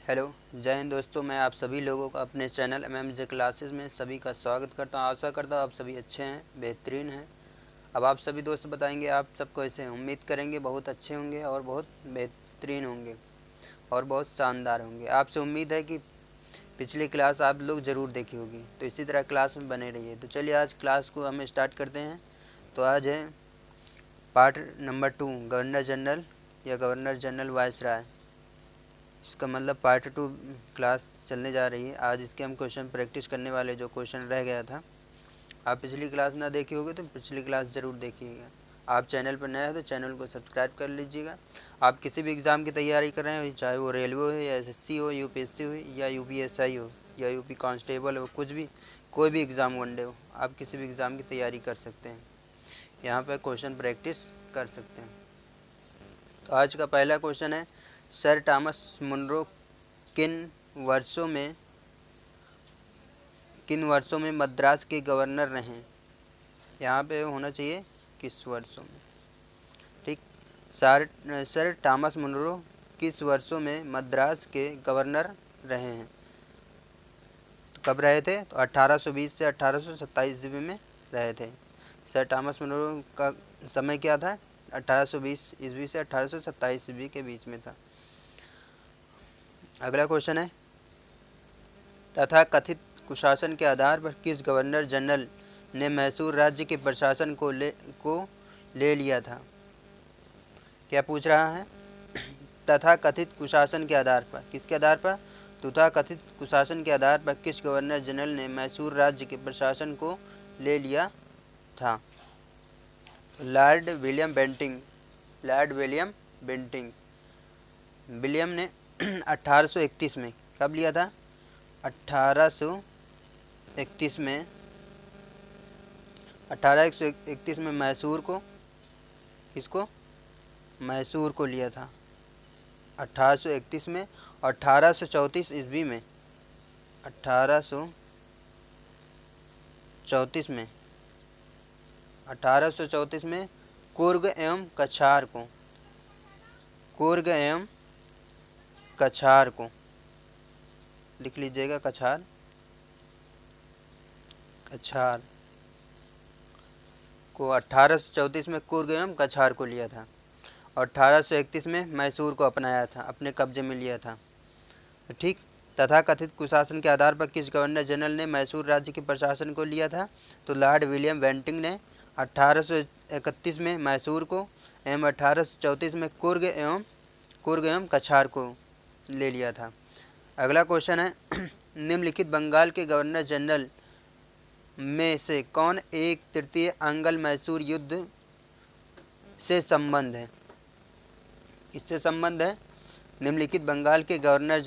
Hello, जय हिंद दोस्तों। मैं आप सभी लोगों का अपने चैनल MMJ क्लासेस में सभी का स्वागत करता हूं। आशा करता हूं आप सभी अच्छे हैं, बेहतरीन हैं। अब आप सभी दोस्त बताएंगे आप सब कैसे हैं। उम्मीद करेंगे बहुत अच्छे होंगे और बहुत बेहतरीन होंगे और बहुत शानदार होंगे। आपसे उम्मीद है कि पिछली क्लास आप लोग ज़रूर देखी होगी, तो इसी तरह क्लास में बने रहिए। तो चलिए आज क्लास को हम स्टार्ट करते हैं। तो आज है पार्ट नंबर 2, गवर्नर जनरल या गवर्नर जनरल वायसराय। इसका मतलब पार्ट 2 क्लास चलने जा रही है। आज इसके हम क्वेश्चन प्रैक्टिस करने वाले, जो क्वेश्चन रह गया था। आप पिछली क्लास ना देखी होगी तो पिछली क्लास ज़रूर देखिएगा। आप चैनल पर नए हैं तो चैनल को सब्सक्राइब कर लीजिएगा। आप किसी भी एग्ज़ाम की तैयारी कर रहे हैं, चाहे वो रेलवे हो या SSC हो, UPSC हो या UPSI हो या UP कांस्टेबल हो, कुछ भी कोई भी एग्ज़ाम वनडे हो, आप किसी भी एग्ज़ाम की तैयारी कर सकते हैं। यहाँ पर क्वेश्चन प्रैक्टिस कर सकते हैं। तो आज का पहला क्वेश्चन है, सर थॉमस मुनरो किन वर्षों में मद्रास के गवर्नर रहे। यहाँ पे होना चाहिए किस वर्षों में। ठीक, सर थॉमस मुनरो किस वर्षों में मद्रास के गवर्नर रहे हैं। तो कब रहे थे? तो 1820 से 1827 ईस्वी में रहे थे। सर थॉमस मुनरो का समय क्या था? 1820 ईस्वी से 1827 ईस्वी के बीच में था। अगला क्वेश्चन है, तथा कथित कुशासन के आधार पर किस गवर्नर जनरल ने मैसूर राज्य के प्रशासन को ले लिया था। क्या पूछ रहा है? तथा कथित कुशासन के आधार पर, किसके आधार पर? तथा कथित कुशासन के आधार पर किस गवर्नर जनरल ने मैसूर राज्य के प्रशासन को ले लिया था। Lord William Bentinck. विलियम ने 1831 में, कब लिया था? 1831 में मैसूर को, किसको? मैसूर को लिया था 1831 में। 1834 ईस्वी में, 1834 में 1834 में कुर्ग एवं कछार को लिख लीजिएगा। कछार को 1834 में कुर्ग एवं कछार को लिया था और 1831 में मैसूर को अपनाया था, अपने कब्जे में लिया था। ठीक, तथा कथित कुशासन के आधार पर किस गवर्नर जनरल ने मैसूर राज्य के प्रशासन को लिया था। तो लॉर्ड विलियम बेंटिंग ने 1831 में मैसूर को एवं 1834 में कुर्ग एवं कछार को ले लिया था। अगला क्वेश्चन है, निम्नलिखित बंगाल के गवर्नर जनरल में से कौन एक तृतीय आंग्ल मैसूर युद्ध से संबंध है। इससे संबंध है। निम्नलिखित बंगाल के गवर्नर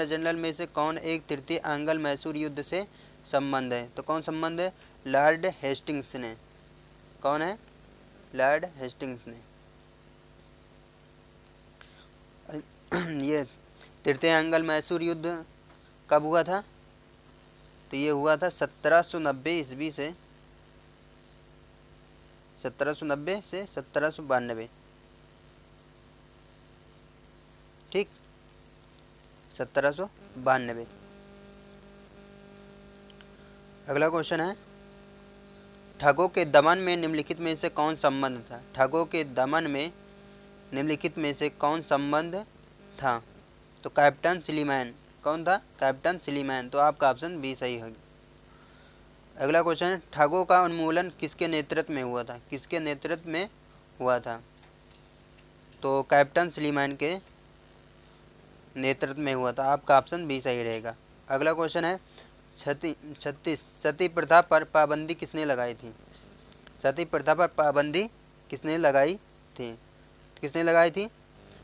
जनरल में से कौन एक तृतीय आंग्ल मैसूर युद्ध से संबंध है। तो कौन संबंध है? लॉर्ड हेस्टिंग्स ने। कौन है? लॉर्ड हेस्टिंग्स ने। ये तृतीय आंग्ल मैसूर युद्ध कब हुआ था? तो ये हुआ था 1790 ईस्वी से 1792। ठीक, 1792। अगला क्वेश्चन है, ठगों के दमन में निम्नलिखित में से कौन संबंध था। ठगों के दमन में निम्नलिखित में से कौन संबंध था। तो कैप्टन सिलीमैन। कौन था? कैप्टन सिलीमैन। तो आपका ऑप्शन बी सही है। अगला क्वेश्चन है, ठगों का उन्मूलन किसके नेतृत्व में हुआ था। किसके नेतृत्व में हुआ था? तो कैप्टन सिलीमैन के नेतृत्व में हुआ था। आपका ऑप्शन बी सही रहेगा। अगला क्वेश्चन है, 36 सती प्रथा पर पाबंदी किसने लगाई थी। सती प्रथा पर पाबंदी किसने लगाई थी?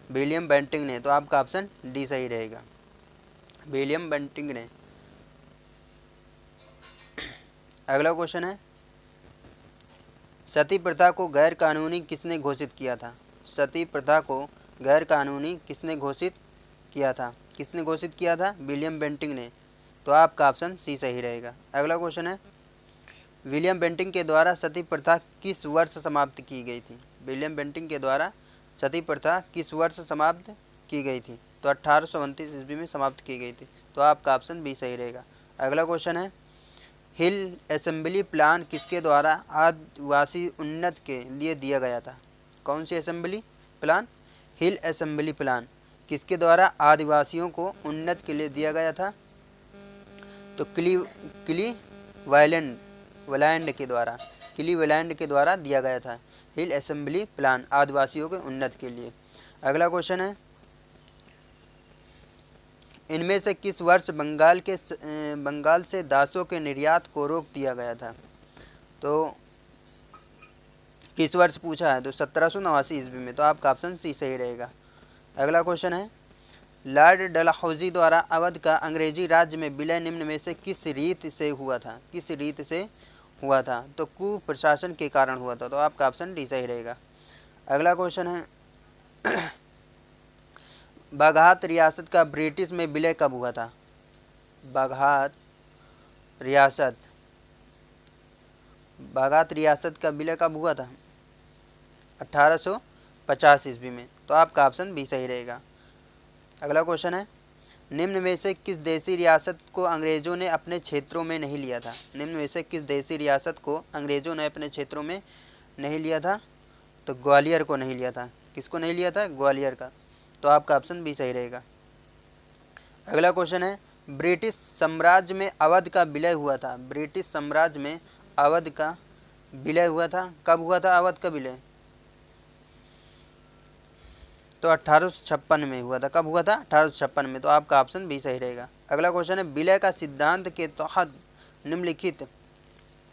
विलियम बेंटिंग ने। तो आपका ऑप्शन डी सही रहेगा, विलियम बेंटिंग ने। अगला क्वेश्चन है, सती प्रथा को गैर कानूनी किसने घोषित किया था। सती प्रथा को गैर कानूनी किसने घोषित किया था। विलियम बेंटिंग ने। तो आपका ऑप्शन सी सही रहेगा। अगला क्वेश्चन है, विलियम बेंटिंग के द्वारा सती प्रथा किस वर्ष समाप्त की गई थी। विलियम बेंटिंग के द्वारा सती प्रथा किस वर्ष समाप्त की गई थी? तो 1829 ईस्वी में समाप्त की गई थी। तो आपका ऑप्शन बी सही रहेगा। अगला क्वेश्चन है, हिल असेंबली प्लान किसके द्वारा आदिवासी उन्नत के लिए दिया गया था? कौन सी असेंबली प्लान? हिल असेंबली प्लान किसके द्वारा आदिवासियों को उन्नत के लिए दिया गया था? तो क्लीवलैंड के द्वारा, क्लीवलैंड के द्वारा दिया गया था हिल असेंबली प्लान आदिवासियों के उन्नत के लिए। अगला क्वेश्चन है, इनमें से किस वर्ष बंगाल से दासों के निर्यात को रोक दिया गया था? तो किस वर्ष पूछा है? तो 1789 ईस्वी में। तो आपका ऑप्शन सी सही रहेगा। अगला क्वेश्चन है, लॉर्ड डलहौजी द्वारा अवध का अंग्रेजी राज्य में विलय निम्न में से किस रीत से हुआ था? किस रीत से हुआ था? तो कुप्रशासन के कारण हुआ था। तो आपका ऑप्शन डी सही रहेगा। अगला क्वेश्चन है, बाघात रियासत का ब्रिटिश में विलय कब हुआ था? बाघात रियासत का विलय कब हुआ था? 1850 ईस्वी में। तो आपका ऑप्शन बी सही रहेगा। अगला क्वेश्चन है, निम्न में से किस देशी रियासत को अंग्रेजों ने अपने क्षेत्रों में नहीं लिया था? निम्न में से किस देशी रियासत को अंग्रेजों ने अपने क्षेत्रों में नहीं लिया था? तो ग्वालियर को नहीं लिया था। किसको नहीं लिया था? ग्वालियर का। तो आपका ऑप्शन बी सही रहेगा। अगला क्वेश्चन है, ब्रिटिश साम्राज्य में अवध का विलय हुआ था? ब्रिटिश साम्राज्य में अवध का विलय हुआ था, कब हुआ था अवध का विलय? तो 1856 में हुआ था। कब हुआ था? 1856 में। तो आपका ऑप्शन बी सही रहेगा। अगला क्वेश्चन है, विलय का सिद्धांत के तहत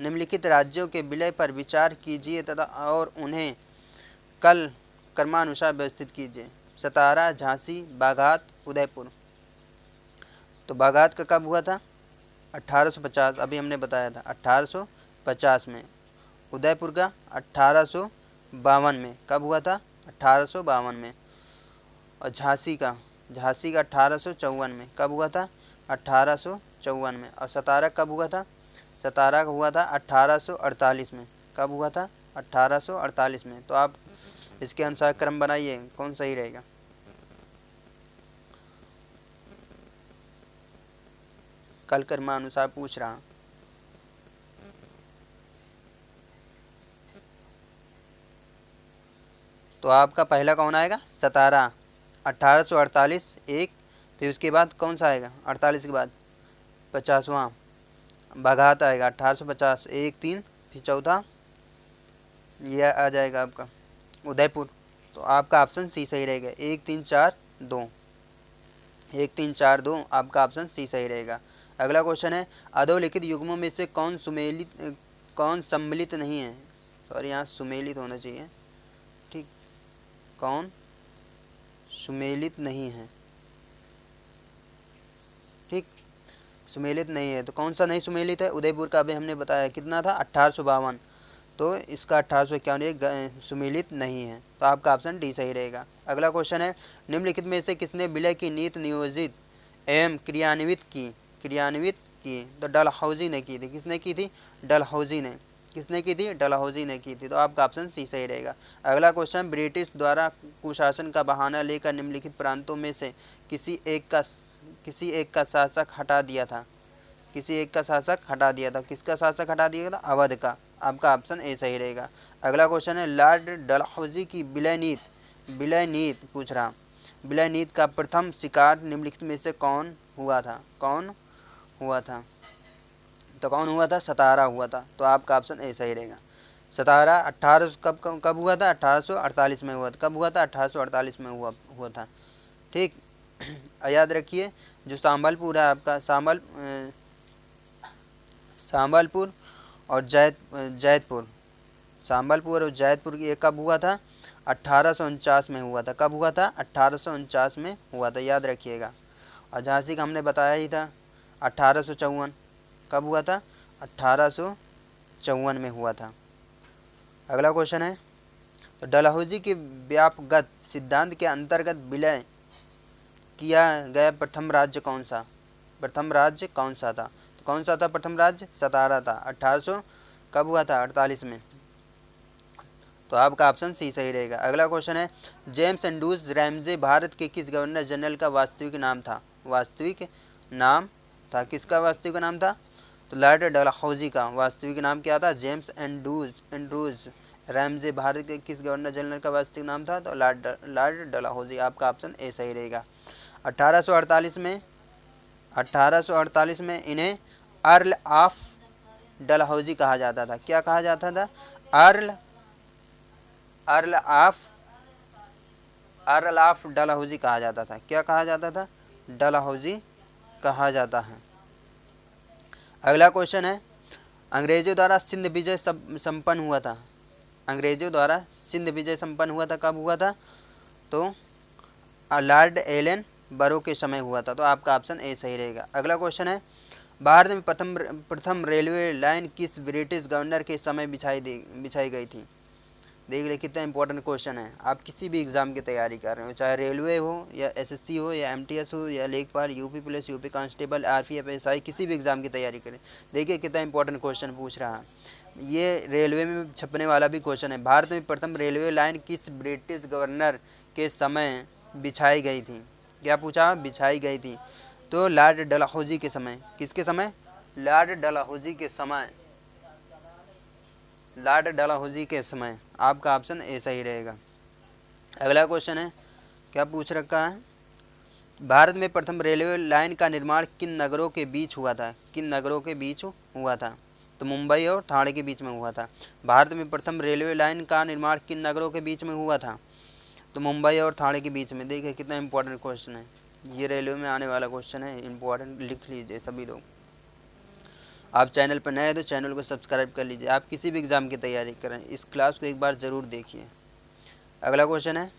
निम्नलिखित राज्यों के विलय पर विचार कीजिए तथा और उन्हें क्रमानुसार व्यवस्थित कीजिए। सतारा, झांसी, बाघात, उदयपुर। तो बाघात का कब हुआ था? 1850, अभी हमने बताया था 1850 में। उदयपुर का 1852 में। कब हुआ था? 1852 में। और झांसी का 1854 में। कब हुआ था? 1854 में। और सतारा कब हुआ था? सतारा का हुआ था 1848 में। कब हुआ था? 1848 में। तो आप इसके अनुसार क्रम बनाइए, कौन सही रहेगा? कल क्रमानुसार पूछ रहा। तो आपका पहला कौन आएगा? सतारा। 1848 एक, फिर उसके बाद कौन सा आएगा? 48 के बाद 50वां बाघात आएगा। 1850 1 3, फिर चौथा यह आ जाएगा आपका उदयपुर। तो आपका ऑप्शन सी सही रहेगा। 1 3 4 2, 1 3 4 2 आपका ऑप्शन सी सही रहेगा। अगला क्वेश्चन है, अधोलिखित युग्मों में से कौन सम्मिलित नहीं है? सॉरी, यहाँ सुमेलित होना चाहिए। ठीक, कौन सुमेलित नहीं है? ठीक, सुमेलित नहीं है। तो कौन सा नहीं सुमेलित है? उदयपुर का अभी हमने बताया कितना था? 1852। तो इसका 1851 सुमेलित नहीं है। तो आपका ऑप्शन डी सही रहेगा। अगला क्वेश्चन है, निम्नलिखित में से किसने विलय की नीति नियोजित एवं क्रियान्वित की? तो डलहौजी ने की थी। किसने की थी? डलहौजी ने। किसने की थी? डलहौजी ने की थी। तो आपका ऑप्शन सी सही रहेगा। अगला क्वेश्चन, ब्रिटिश द्वारा कुशासन का बहाना लेकर निम्नलिखित प्रांतों में से किसी एक का शासक हटा दिया था? किसी एक का शासक हटा दिया था। किसका शासक हटा दिया था? अवध का। आपका ऑप्शन ए सही रहेगा। अगला क्वेश्चन है, लॉर्ड डलहौजी की विलय नीति पूछ रहा। विलय नीति का प्रथम शिकार निम्नलिखित में से कौन हुआ था? तो कौन हुआ था? सतारा हुआ था। तो आपका ऑप्शन ए सही रहेगा। सतारा 18 कब हुआ था? 1848 में हुआ था। कब हुआ था? 1848 में हुआ था। ठीक, याद रखिए, जो संबलपुर है आपका, संबलपुर और जैतपुर, संबलपुर और जैतपुर की कब हुआ था? 1849 में हुआ था। कब हुआ था? 1849 में हुआ था, याद रखिएगा। और झांसी का हमने बताया ही था 1854। कब हुआ था? 1854 में हुआ था। अगला क्वेश्चन है, तो डलहौजी के व्यापगत सिद्धांत के अंतर्गत विलय किया गया प्रथम राज्य कौन सा था? तो कौन सा था प्रथम राज्य? सतारा था। 1800 कब हुआ था? 48 में। तो आपका ऑप्शन सी सही रहेगा। अगला क्वेश्चन है, जेम्स एंड्रूज रैमजे भारत के किस गवर्नर जनरल का वास्तविक नाम था? वास्तविक नाम था, किसका वास्तविक नाम था? तो लॉर्ड डलहौजी का वास्तविक नाम क्या था? जेम्स एंड्रूज रैमजे भारत के किस गवर्नर जनरल का वास्तविक नाम था? तो लॉर्ड डलहौजी। आपका ऑप्शन ए सही रहेगा। 1848 में इन्हें अर्ल ऑफ डलहौजी कहा जाता था। क्या कहा जाता था? अर्ल ऑफ डलहौजी कहा जाता था। क्या कहा जाता था? डलहौजी कहा जाता है। अगला क्वेश्चन है, अंग्रेजों द्वारा सिंध विजय संपन्न हुआ था। अंग्रेजों द्वारा सिंध विजय संपन्न हुआ था, कब हुआ था? तो लॉर्ड एलन बरो के समय हुआ था। तो आपका ऑप्शन ए सही रहेगा। अगला क्वेश्चन है, भारत में प्रथम रेलवे लाइन किस ब्रिटिश गवर्नर के समय बिछाई गई थी? देख ले कितना इंपॉर्टेंट क्वेश्चन है। आप किसी भी एग्जाम की तैयारी कर रहे हो, चाहे रेलवे हो या एसएससी हो या एमटीएस हो या लेखपाल, UP police, UP constable, RPF, SI, किसी भी एग्जाम की तैयारी करें, देखिए कितना इंपॉर्टेंट क्वेश्चन पूछ रहा है। ये रेलवे में छपने वाला भी क्वेश्चन है। भारत में प्रथम रेलवे लाइन किस ब्रिटिश गवर्नर के समय बिछाई गई थी? क्या पूछा? बिछाई गई थी। तो लॉर्ड डलहौजी के समय। किसके समय? लॉर्ड डलहौजी के समय। लॉर्ड डलहौजी के समय। आपका ऑप्शन ए सही रहेगा। अगला क्वेश्चन है, क्या पूछ रखा है? भारत में प्रथम रेलवे लाइन का निर्माण किन नगरों के बीच हुआ था? किन नगरों के बीच हुआ था? तो मुंबई और ठाणे के बीच में हुआ था। भारत में प्रथम रेलवे लाइन का निर्माण किन नगरों के बीच में हुआ था? तो मुंबई और ठाणे के बीच में। देखिए कितना इंपॉर्टेंट क्वेश्चन है, ये रेलवे में आने वाला क्वेश्चन है, इंपॉर्टेंट, लिख लीजिए सभी लोग। आप चैनल पर नए हैं तो चैनल को सब्सक्राइब कर लीजिए। आप किसी भी एग्ज़ाम की तैयारी करें, इस क्लास को एक बार ज़रूर देखिए। अगला क्वेश्चन है,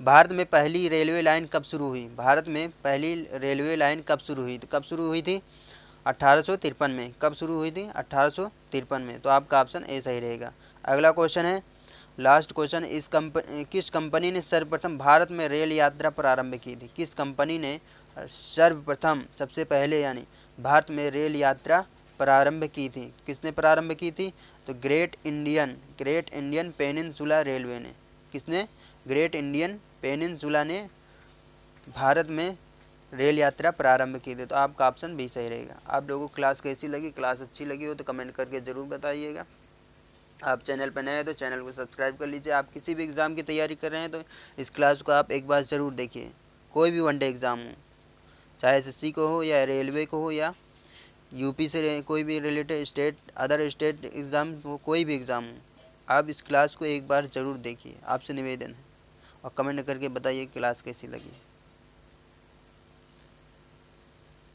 भारत में पहली रेलवे लाइन कब शुरू हुई? भारत में पहली रेलवे लाइन कब शुरू हुई? तो कब शुरू हुई थी? 1853 में। कब शुरू हुई थी? 1853 में। तो आपका ऑप्शन ए सही रहेगा। अगला क्वेश्चन है, लास्ट क्वेश्चन, किस कंपनी ने सर्वप्रथम भारत में रेल यात्रा प्रारंभ की थी? किस कंपनी ने सर्वप्रथम, सबसे पहले यानी, भारत में रेल यात्रा प्रारंभ की थी? किसने प्रारंभ की थी? तो ग्रेट इंडियन पेनिनसुला रेलवे ने। किसने? ग्रेट इंडियन पेनिनसुला ने भारत में रेल यात्रा प्रारंभ की थी। तो आपका ऑप्शन भी सही रहेगा। आप लोगों को क्लास कैसी लगी? क्लास अच्छी लगी हो तो कमेंट करके ज़रूर बताइएगा। आप चैनल पर नए हैं तो चैनल को सब्सक्राइब कर लीजिए। आप किसी भी एग्ज़ाम की तैयारी कर रहे हैं तो इस क्लास को आप एक बार ज़रूर देखिए। कोई भी वनडे एग्ज़ाम हो, चाहे एसएससी को हो या रेलवे को हो या यूपी से कोई भी related state, other state exam हो, कोई भी एग्ज़ाम हो, आप इस क्लास को एक बार ज़रूर देखिए। आपसे निवेदन है, और कमेंट करके बताइए क्लास कैसी लगी।